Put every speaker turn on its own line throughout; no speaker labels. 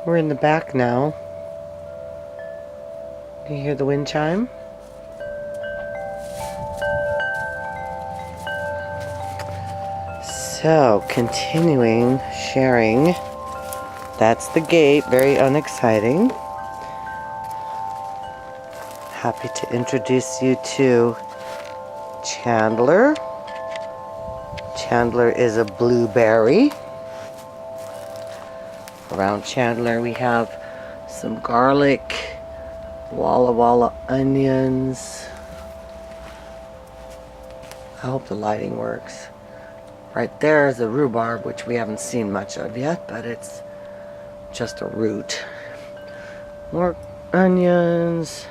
We're in the back now. Can you hear the wind chime? So, continuing sharing. That's the gate, very unexciting. Happy to introduce you to Chandler. Chandler is a blueberry. Around Chandler we have some garlic, Walla Walla onions. I hope the lighting works. Right there is a rhubarb, which we haven't seen much of yet, but it's just a root. More onions.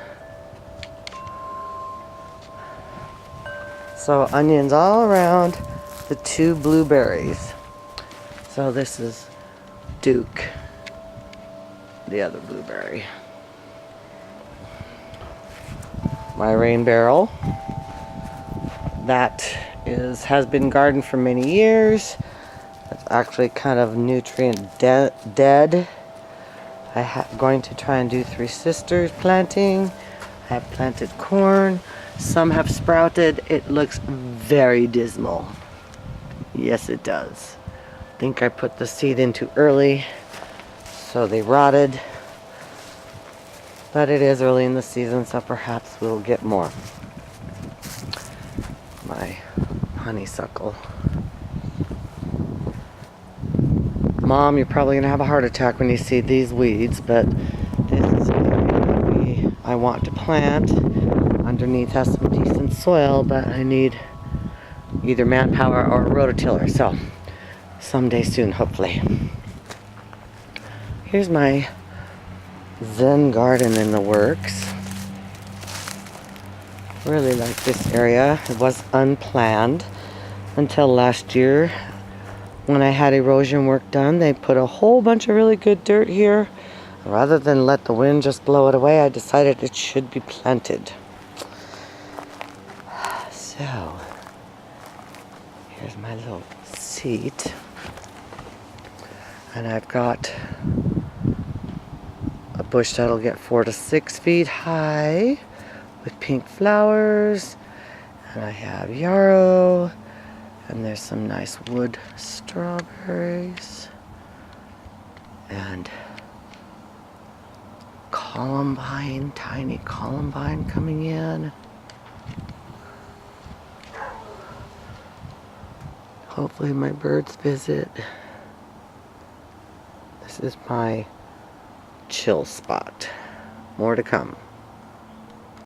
So onions all around the two blueberries. So this is Duke, the other blueberry. My rain barrel. That has been gardened for many years. It's actually kind of nutrient dead. I'm going to try and do Three Sisters planting. I have planted corn. Some have sprouted. It looks very dismal. Yes, it does. I think I put the seed in too early, so they rotted. But it is early in the season, so perhaps we'll get more. My honeysuckle. Mom, you're probably going to have a heart attack when you see these weeds, but this is what I want to plant. Underneath has some decent soil, but I need either manpower or a rototiller, so someday soon, hopefully. Here's my Zen garden in the works. Really like this area. It was unplanned until last year when I had erosion work done. They put a whole bunch of really good dirt here. Rather than let the wind just blow it away, I decided it should be planted. So, here's my little seat. And I've got a bush that'll get 4 to 6 feet high with pink flowers. And I have yarrow. And there's some nice wood strawberries. And columbine, tiny columbine coming in. Hopefully my birds visit. This is my chill spot. More to come.